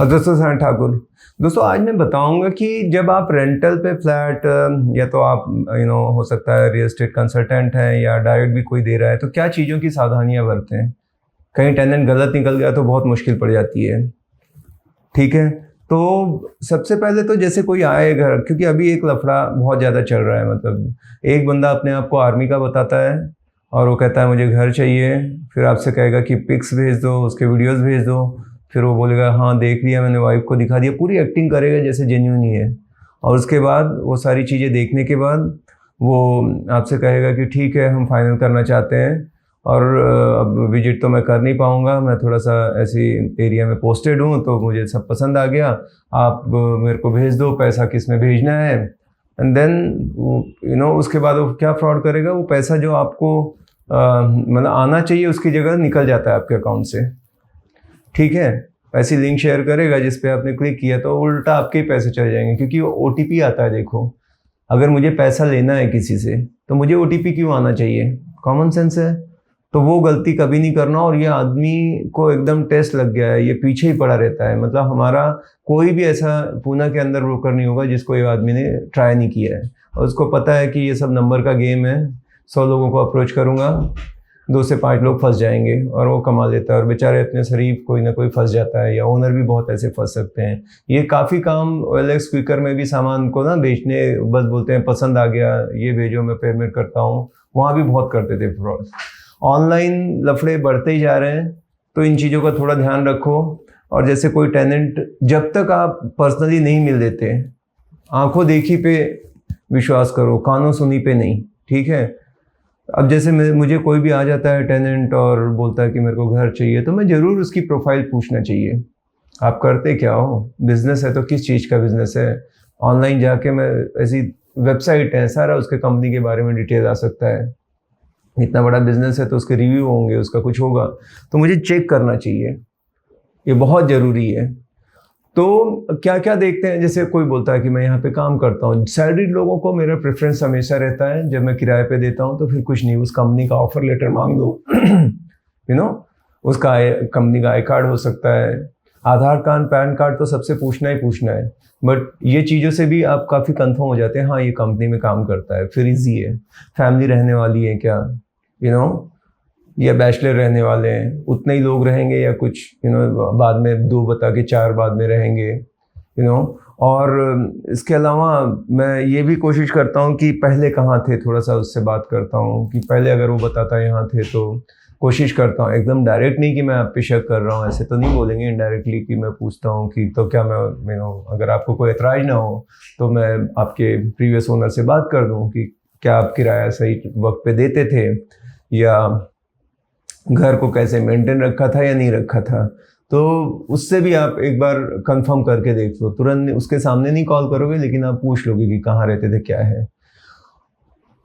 दोस्तों सर ठाकुर। दोस्तों आज मैं बताऊंगा कि जब आप रेंटल पे फ्लैट या तो आप हो सकता है रियल एस्टेट कंसल्टेंट हैं या डायरेक्ट भी कोई दे रहा है, तो क्या चीज़ों की सावधानियां बरतें। कहीं टेनेंट गलत निकल गया तो बहुत मुश्किल पड़ जाती है। ठीक है, तो सबसे पहले तो जैसे कोई आए घर, क्योंकि अभी एक लफड़ा बहुत ज़्यादा चल रहा है, मतलब एक बंदा अपने आप को आर्मी का बताता है और वो कहता है मुझे घर चाहिए, फिर आपसे कहेगा कि पिक्स भेज दो, उसके वीडियोस भेज दो, फिर वो बोलेगा हाँ देख लिया मैंने, वाइफ को दिखा दिया, पूरी एक्टिंग करेगा जैसे जेन्युइन ही है। और उसके बाद वो सारी चीज़ें देखने के बाद वो आपसे कहेगा कि ठीक है हम फाइनल करना चाहते हैं, और अब विजिट तो मैं कर नहीं पाऊँगा, मैं थोड़ा सा ऐसी एरिया में पोस्टेड हूँ तो मुझे सब पसंद आ गया, आप मेरे को भेज दो, पैसा किस में भेजना है। एंड देन उसके बाद वो क्या फ्रॉड करेगा, वो पैसा जो आपको मतलब आना चाहिए उसकी जगह निकल जाता है आपके अकाउंट से। ठीक है, ऐसी लिंक शेयर करेगा जिस पे आपने क्लिक किया तो उल्टा आपके ही पैसे चले जाएंगे, क्योंकि वो OTP आता है। देखो, अगर मुझे पैसा लेना है किसी से तो मुझे OTP क्यों आना चाहिए, कॉमन सेंस है। तो वो गलती कभी नहीं करना। और ये आदमी को एकदम टेस्ट लग गया है, ये पीछे ही पड़ा रहता है। मतलब हमारा कोई भी ऐसा पूना के अंदर ब्रोकर नहीं होगा जिसको ये आदमी ने ट्राई नहीं किया है, और उसको पता है कि ये सब नंबर का गेम है। 100 लोगों को अप्रोच करूँगा, 2 से 5 लोग फंस जाएंगे और वो कमा लेता है, और बेचारे इतने शरीफ कोई ना कोई फंस जाता है, या ओनर भी बहुत ऐसे फंस सकते हैं। ये काफ़ी काम OLX क्विकर में भी सामान को ना बेचने, बस बोलते हैं पसंद आ गया ये भेजो मैं पेमेंट करता हूँ, वहाँ भी बहुत करते थे फ्रॉड। ऑनलाइन लफड़े बढ़ते ही जा रहे हैं, तो इन चीज़ों का थोड़ा ध्यान रखो। और जैसे कोई टेनेंट जब तक आप पर्सनली नहीं मिल देते, आंखों देखी पे विश्वास करो, कानों सुनी पे नहीं। ठीक है, अब जैसे मुझे कोई भी आ जाता है टेनेंट और बोलता है कि मेरे को घर चाहिए, तो मैं ज़रूर उसकी प्रोफाइल पूछना चाहिए, आप करते क्या हो, बिजनेस है तो किस चीज़ का बिजनेस है। ऑनलाइन जाके मैं ऐसी वेबसाइट है, सारा उसके कंपनी के बारे में डिटेल आ सकता है। इतना बड़ा बिजनेस है तो उसके रिव्यू होंगे, उसका कुछ होगा, तो मुझे चेक करना चाहिए, ये बहुत ज़रूरी है। तो क्या क्या देखते हैं, जैसे कोई बोलता है कि मैं यहाँ पे काम करता हूँ, सैलरीड लोगों को मेरा प्रेफरेंस हमेशा रहता है, जब मैं किराए पे देता हूँ तो फिर कुछ नहीं, उस कंपनी का ऑफर लेटर मांग दो उसका कंपनी का आई कार्ड हो सकता है, आधार कार्ड, पैन कार्ड तो सबसे पूछना ही पूछना है। बट ये चीज़ों से भी आप काफ़ी कंफर्म हो जाते हैं, हाँ ये कंपनी में काम करता है, फिर इजी है। फैमिली रहने वाली है क्या, या बैचलर रहने वाले हैं, उतने ही लोग रहेंगे, या कुछ बाद में 2 बता के 4 बाद में रहेंगे। और इसके अलावा मैं ये भी कोशिश करता हूँ कि पहले कहाँ थे, थोड़ा सा उससे बात करता हूँ कि पहले अगर वो बताता यहाँ थे, तो कोशिश करता हूँ एकदम डायरेक्ट नहीं कि मैं आप पे शक कर रहा हूँ, ऐसे तो नहीं बोलेंगे, इनडायरेक्टली कि मैं पूछता हूँ कि तो क्या मैं अगर आपको कोई एतराज़ ना हो तो मैं आपके प्रीवियस ओनर से बात कर दूँ कि क्या आप किराया सही वक्त पे देते थे, या घर को कैसे मेंटेन रखा था या नहीं रखा था। तो उससे भी आप एक बार कंफर्म करके देख लो, तुरंत उसके सामने नहीं कॉल करोगे, लेकिन आप पूछ लोगे कि कहाँ रहते थे, क्या है।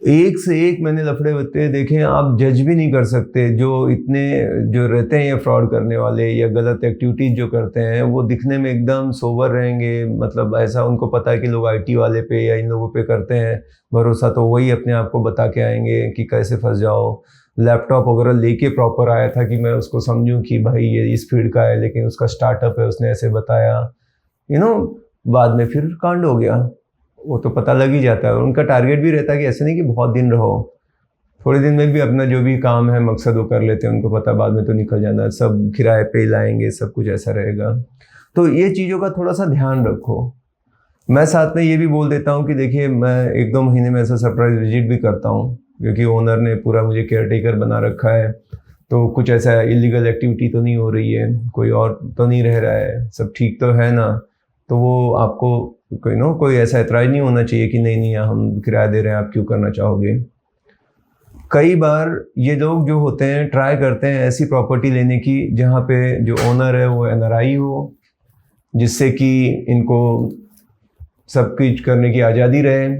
एक से एक मैंने लफड़े वत्ते देखे, आप जज भी नहीं कर सकते। जो रहते हैं ये फ्रॉड करने वाले या गलत एक्टिविटीज जो करते हैं, वो दिखने में एकदम सोबर रहेंगे, मतलब ऐसा उनको पता है कि लोग IT वाले पे या इन लोगों पे करते हैं भरोसा, तो वही अपने आप को बता के आएंगे कि कैसे फंस जाओ। लैपटॉप वगैरह लेके प्रॉपर आया था कि मैं उसको समझूं कि भाई ये इस फील्ड का है, लेकिन उसका स्टार्टअप है, उसने ऐसे बताया, बाद में फिर कांड हो गया। वो तो पता लग ही जाता है, और उनका टारगेट भी रहता है कि ऐसे नहीं कि बहुत दिन रहो, थोड़े दिन में भी अपना जो भी काम है मकसद वो कर लेते हैं, उनको पता बाद में तो निकल जाना है, सब किराए पे ही लाएंगे, सब कुछ ऐसा रहेगा। तो ये चीज़ों का थोड़ा सा ध्यान रखो। मैं साथ में ये भी बोल देता हूँ कि देखिए मैं 1-2 महीने में ऐसा सरप्राइज विजिट भी करता हूँ, क्योंकि ओनर ने पूरा मुझे केयरटेकर बना रखा है, तो कुछ ऐसा इलीगल एक्टिविटी तो नहीं हो रही है, कोई और तो नहीं रह रहा है, सब ठीक तो है ना। तो वो आपको कोई ऐसा एतराज़ नहीं होना चाहिए कि नहीं नहीं हम किराया दे रहे हैं, आप क्यों करना चाहोगे। कई बार ये लोग जो होते हैं ट्राई करते हैं ऐसी प्रॉपर्टी लेने की जहाँ पे जो ओनर है वो NRI हो, जिससे कि इनको सब कुछ करने की आज़ादी रहे,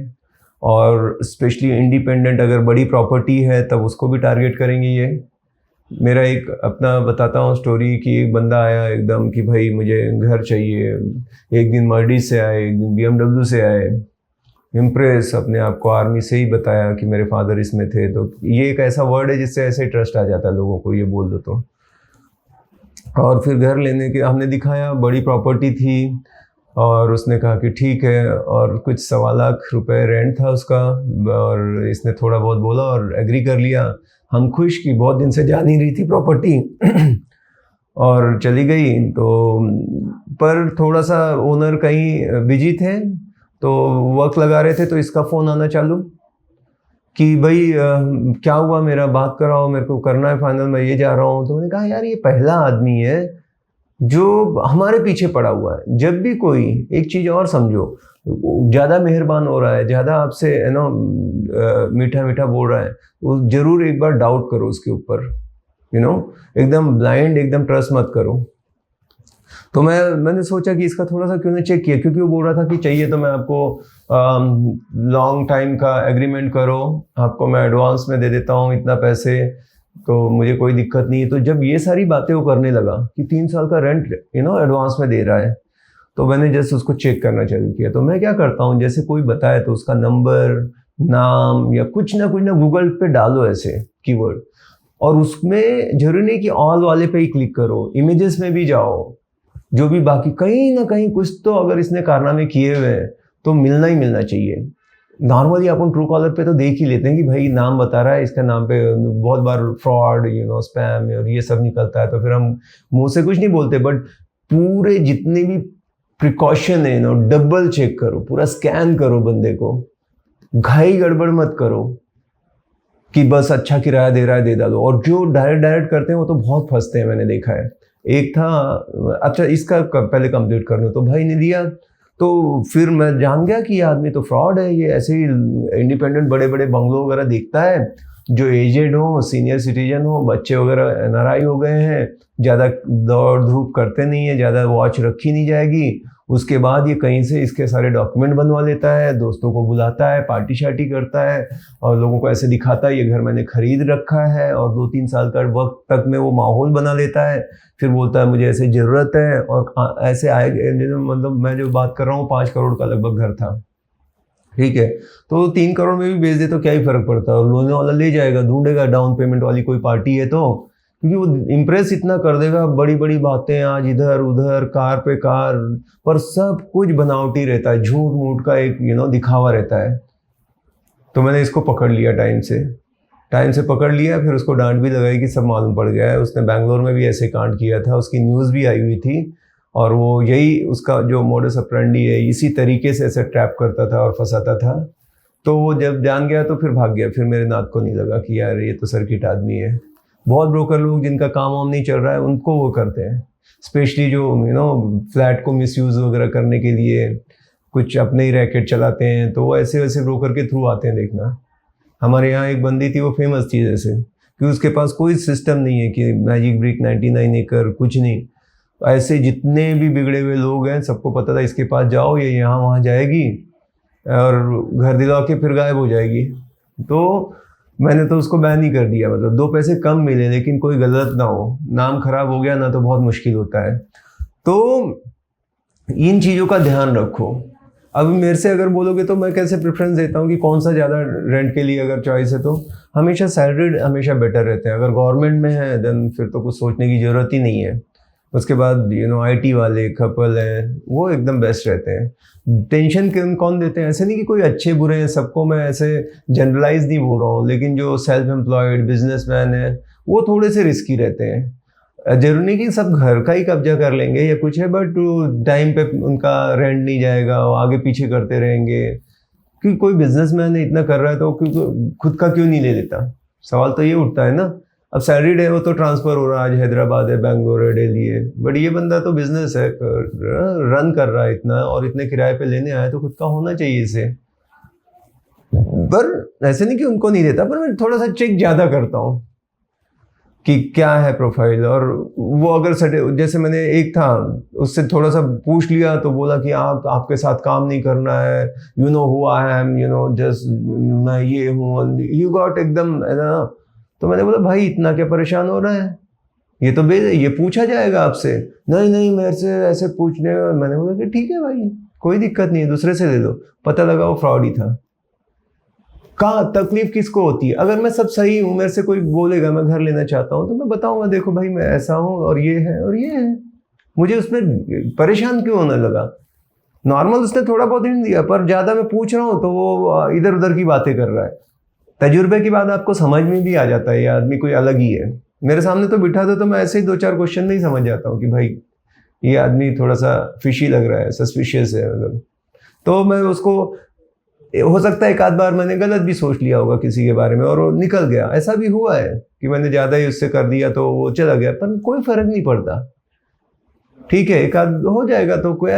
और स्पेशली इंडिपेंडेंट अगर बड़ी प्रॉपर्टी है तब उसको भी टारगेट करेंगे ये। मेरा एक अपना बताता हूँ स्टोरी कि एक बंदा आया एकदम कि भाई मुझे घर चाहिए, एक दिन मर्डी से आए, एक दिन BMW से आए, इम्प्रेस, अपने आप को आर्मी से ही बताया कि मेरे फादर इसमें थे। तो ये एक ऐसा वर्ड है जिससे ऐसे ट्रस्ट आ जाता है लोगों को, ये बोल दो तो। और फिर घर लेने के हमने दिखाया, बड़ी प्रॉपर्टी थी, और उसने कहा कि ठीक है, और कुछ 1.25 लाख रेंट था उसका, और इसने थोड़ा बहुत बोला और एग्री कर लिया। हम खुश कि बहुत दिन से जा नहीं रही थी प्रॉपर्टी और चली गई। तो पर थोड़ा सा ओनर कहीं बिजी थे, तो वर्क लगा रहे थे, तो इसका फ़ोन आना चालू कि भाई क्या हुआ, मेरा बात कराओ, मेरे को करना है फाइनल, मैं ये जा रहा हूँ। तो मैंने कहा यार ये पहला आदमी है जो हमारे पीछे पड़ा हुआ है। जब भी कोई एक चीज़ और समझो, ज़्यादा मेहरबान हो रहा है, ज़्यादा आपसे मीठा मीठा बोल रहा है, वो ज़रूर एक बार डाउट करो उसके ऊपर, एकदम ब्लाइंड, एकदम ट्रस्ट मत करो। तो मैंने सोचा कि इसका थोड़ा सा क्यों नहीं चेक किया, क्योंकि वो बोल रहा था कि चाहिए तो मैं आपको लॉन्ग टाइम का एग्रीमेंट करो, आपको मैं एडवांस में दे देता हूँ इतना पैसे, तो मुझे कोई दिक्कत नहीं है। तो जब ये सारी बातें वो करने लगा कि 3 साल का रेंट एडवांस में दे रहा है, तो मैंने जस्ट उसको चेक करना चालू किया। तो मैं क्या करता हूँ, जैसे कोई बताए तो उसका नंबर, नाम या कुछ ना गूगल पे डालो ऐसे कीवर्ड, और उसमें जरूरी नहीं कि ऑल वाले पे ही क्लिक करो, इमेजेस में भी जाओ, जो भी बाकी कहीं ना कहीं कुछ तो अगर इसने कारनामे किए हुए हैं तो मिलना ही मिलना चाहिए। नॉर्मली अपन ट्रू कॉलर पे तो देख ही लेते हैं कि भाई नाम बता रहा है, इसका नाम पे बहुत बार फ्रॉड, स्पैम और ये सब निकलता है, तो फिर हम मुंह से कुछ नहीं बोलते, बट पूरे जितने भी प्रिकॉशन है डबल चेक करो, पूरा स्कैन करो बंदे को, घाई गड़बड़ मत करो कि बस अच्छा किराया दे रहा है दे डालो। और जो डायरेक्ट करते हैं वो तो बहुत फंसते हैं, मैंने देखा है। एक था, अच्छा इसका पहले कंप्लीट कर लो, तो भाई ने दिया, तो फिर मैं जान गया कि ये आदमी तो फ्रॉड है, ये ऐसे ही इंडिपेंडेंट बड़े बड़े बंगलों वगैरह देखता है, जो एजेड हो, सीनियर सिटीजन हो, बच्चे वगैरह एनआरआई हो गए हैं, ज़्यादा दौड़ धूप करते नहीं है, ज़्यादा वॉच रखी नहीं जाएगी। उसके बाद ये कहीं से इसके सारे डॉक्यूमेंट बनवा लेता है, दोस्तों को बुलाता है, पार्टी शार्टी करता है, और लोगों को ऐसे दिखाता है ये घर मैंने खरीद रखा है, और 2-3 साल का वक्त तक में वो माहौल बना लेता है, फिर बोलता है मुझे ऐसे ज़रूरत है, और ऐसे आए, मतलब मैं जो बात कर रहा हूँ 5 करोड़ का लगभग घर था, ठीक है, तो 3 करोड़ में भी बेच दे तो क्या ही फर्क पड़ता है, और लोने वाला ले जाएगा, ढूंढेगा डाउन पेमेंट वाली कोई पार्टी है तो, क्योंकि वो इम्प्रेस इतना कर देगा, बड़ी बड़ी बातें आज इधर उधर, कार पे कार, पर सब कुछ बनावटी रहता है, झूठ मूठ का एक दिखावा रहता है। तो मैंने इसको पकड़ लिया, टाइम से पकड़ लिया, फिर उसको डांट भी लगाई कि सब मालूम पड़ गया है, उसने बैंगलोर में भी ऐसे कांड किया था, उसकी न्यूज़ भी आई हुई थी, और वो यही उसका जो मोडस ऑपरेंडी है, इसी तरीके से ऐसे ट्रैप करता था और फंसाता था। तो वो जब जान गया तो फिर भाग गया, फिर मेरे नाक को नहीं लगा कि यार ये तो सर्किट आदमी है। बहुत ब्रोकर लोग जिनका काम वाम नहीं चल रहा है उनको वो करते हैं, स्पेशली जो फ्लैट को मिसयूज़ वगैरह करने के लिए कुछ अपने ही रैकेट चलाते हैं, तो वो ऐसे वैसे ब्रोकर के थ्रू आते हैं। देखना, हमारे यहाँ एक बंदी थी, वो फेमस थी जैसे, कि उसके पास कोई सिस्टम नहीं है कि मैजिक ब्रिक 99 एकड़ कुछ नहीं, ऐसे जितने भी बिगड़े हुए लोग हैं सबको पता था इसके पास जाओ, ये यहाँ वहाँ जाएगी और घर दिला के फिर गायब हो जाएगी। तो मैंने तो उसको बैन ही कर दिया, मतलब 2 पैसे कम मिले लेकिन कोई गलत ना हो, नाम खराब हो गया ना तो बहुत मुश्किल होता है। तो इन चीज़ों का ध्यान रखो। अब मेरे से अगर बोलोगे तो मैं कैसे प्रेफरेंस देता हूँ कि कौन सा ज़्यादा रेंट के लिए अगर चॉइस है, तो हमेशा सैलरीड हमेशा बेटर रहते हैं। अगर गवर्नमेंट में है देन फिर तो कुछ सोचने की ज़रूरत ही नहीं है। उसके बाद आईटी वाले कपल हैं, वो एकदम बेस्ट रहते हैं। टेंशन कौन देते हैं, ऐसे नहीं कि कोई अच्छे बुरे हैं, सबको मैं ऐसे जनरलाइज नहीं बोल रहा हूँ, लेकिन जो सेल्फ एम्प्लॉयड बिजनेसमैन है वो थोड़े से रिस्की रहते हैं। जरूरी नहीं कि सब घर का ही कब्जा कर लेंगे या कुछ है, बट टाइम पे उनका रेंट नहीं जाएगा, वो आगे पीछे करते रहेंगे। क्योंकि कोई बिजनेसमैन इतना कर रहा है तो खुद का क्यों नहीं ले लेता, सवाल तो ये उठता है ना। अब सैलरीड है वो तो ट्रांसफ़र हो रहा है, आज हैदराबाद है, बैंगलोर है, दिल्ली है, बट ये बंदा तो बिजनेस है, रन कर रहा है इतना, और इतने किराए पे लेने आया तो खुद का होना चाहिए इसे। पर ऐसे नहीं कि उनको नहीं देता, पर मैं थोड़ा सा चेक ज़्यादा करता हूँ कि क्या है प्रोफाइल। और वो अगर जैसे मैंने एक था उससे थोड़ा सा पूछ लिया तो बोला कि आपके साथ काम नहीं करना है, you know who I am, just मैं ये हूँ, यू गॉट एकदम है ना। तो मैंने बोला भाई इतना क्या परेशान हो रहा है, ये तो ये पूछा जाएगा आपसे। नहीं मेरे से ऐसे पूछने, मैंने बोला कि ठीक है भाई कोई दिक्कत नहीं है, दूसरे से ले लो। पता लगा वो फ्रॉड ही था। का तकलीफ किसको होती है? अगर मैं सब सही हूँ, मेरे से कोई बोलेगा मैं घर लेना चाहता हूँ, तो मैं बताऊंगा देखो भाई मैं ऐसा हूँ और ये है और ये है, मुझे उसमें परेशान क्यों होने लगा? नॉर्मल उसने थोड़ा बहुत हिंट दिया, पर ज़्यादा मैं पूछ रहा हूँ तो वो इधर उधर की बातें कर रहा है। तजुर्बे की बात आपको समझ में भी आ जाता है ये आदमी कोई अलग ही है। मेरे सामने तो बिठा दो तो मैं ऐसे ही 2-4 क्वेश्चन में ही समझ जाता हूँ कि भाई ये आदमी थोड़ा सा फिशी लग रहा है, सस्पिशियस है मतलब। तो मैं उसको, हो सकता है एक आध बार मैंने गलत भी सोच लिया होगा किसी के बारे में और वो निकल गया, ऐसा भी हुआ है कि मैंने ज़्यादा ही उससे कर दिया तो वो चला गया, पर कोई फर्क नहीं पड़ता। ठीक है एक आध हो जाएगा तो कोई,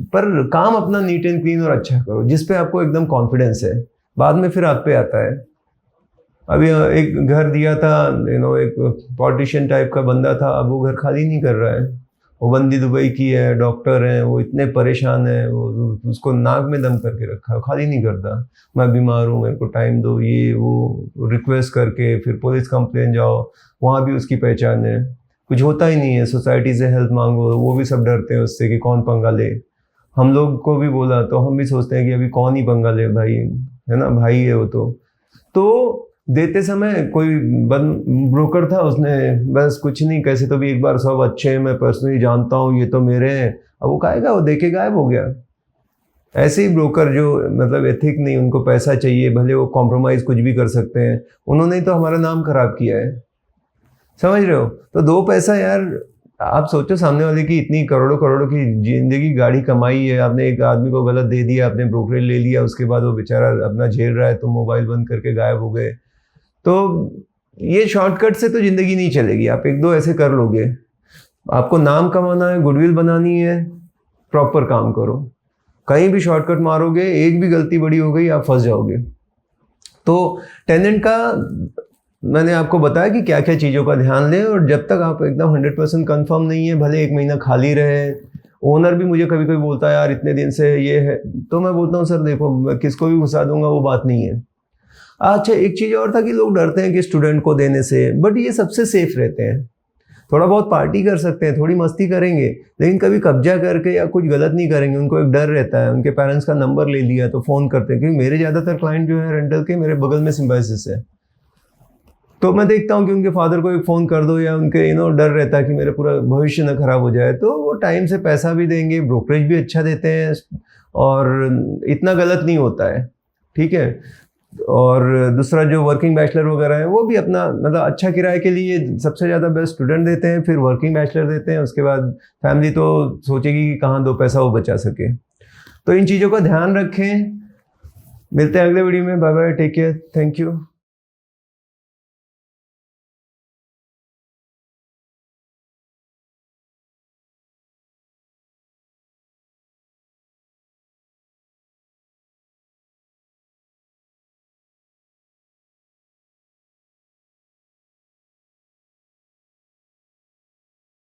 पर काम अपना नीट एंड क्लीन और अच्छा करो जिस पे आपको एकदम कॉन्फिडेंस है, बाद में फिर आप पे आता है। अभी एक घर दिया था, एक पॉलिटिशियन टाइप का बंदा था, अब वो घर खाली नहीं कर रहा है। वो बंदी दुबई की है, डॉक्टर है, वो इतने परेशान है, वो उसको नाक में दम करके रखा है, खाली नहीं करता। मैं बीमार हूँ, मेरे को टाइम दो, ये वो रिक्वेस्ट करके फिर पुलिस कंप्लेन जाओ, वहाँ भी उसकी पहचान है। कुछ होता ही नहीं है, सोसाइटी से हेल्प मांगो, वो भी सब डरते हैं उससे कि कौन पंगा ले। हम लोग को भी बोला तो हम भी सोचते हैं कि अभी कौन ही पंगा ले भाई, है ना, भाई है वो तो देते समय कोई ब्रोकर था, उसने बस कुछ नहीं, कैसे तो भी एक बार सब अच्छे हैं, मैं पर्सनली जानता हूँ, ये तो मेरे हैं, अब वो कहेगा, वो देके गायब हो गया। ऐसे ही ब्रोकर जो मतलब एथिक नहीं, उनको पैसा चाहिए, भले वो कॉम्प्रोमाइज़ कुछ भी कर सकते हैं, उन्होंने तो हमारा नाम खराब किया है, समझ रहे हो? तो दो पैसा यार, आप सोचो सामने वाले की इतनी करोड़ों करोड़ों की जिंदगी गाड़ी कमाई है, आपने एक आदमी को गलत दे दिया, आपने ब्रोकरेज ले लिया, उसके बाद वो बेचारा अपना झेल रहा है, तो मोबाइल बंद करके गायब हो गए। तो ये शॉर्टकट से तो ज़िंदगी नहीं चलेगी, आप एक दो ऐसे कर लोगे। आपको नाम कमाना है, गुडविल बनानी है, प्रॉपर काम करो। कहीं भी शॉर्टकट मारोगे, एक भी गलती बड़ी हो गई, आप फंस जाओगे। तो टेनेंट का मैंने आपको बताया कि क्या क्या चीज़ों का ध्यान लें, और जब तक आप एकदम 100% कन्फर्म नहीं है, भले 1 महीना खाली रहे। ओनर भी मुझे कभी कभी बोलता है यार इतने दिन से ये है, तो मैं बोलता हूँ सर देखो मैं किसको भी घुसा दूंगा, वो बात नहीं है। अच्छा एक चीज़ और था कि लोग डरते हैं कि स्टूडेंट को देने से, बट ये सबसे सेफ रहते हैं। थोड़ा बहुत पार्टी कर सकते हैं, थोड़ी मस्ती करेंगे, लेकिन कभी कब्जा करके या कुछ गलत नहीं करेंगे। उनको एक डर रहता है, उनके पेरेंट्स का नंबर ले लिया तो फ़ोन करते हैं, क्योंकि मेरे ज़्यादातर क्लाइंट जो है रेंटल के मेरे बगल में सिम्बायोसिस है, तो मैं देखता हूँ कि उनके फादर को एक फ़ोन कर दो, या उनके डर रहता है कि मेरा पूरा भविष्य न खराब हो जाए, तो वो टाइम से पैसा भी देंगे, ब्रोकरेज भी अच्छा देते हैं, और इतना गलत नहीं होता है, ठीक है। और दूसरा जो वर्किंग बैचलर वगैरह है, वो भी अपना मतलब अच्छा किराए के लिए सबसे ज़्यादा बेस्ट स्टूडेंट देते हैं, फिर वर्किंग बैचलर देते हैं, उसके बाद फैमिली तो सोचेगी कि कहाँ दो पैसा वो बचा सके। तो इन चीज़ों का ध्यान रखें। मिलते हैं अगले वीडियो में, bye bye, take care, thank you.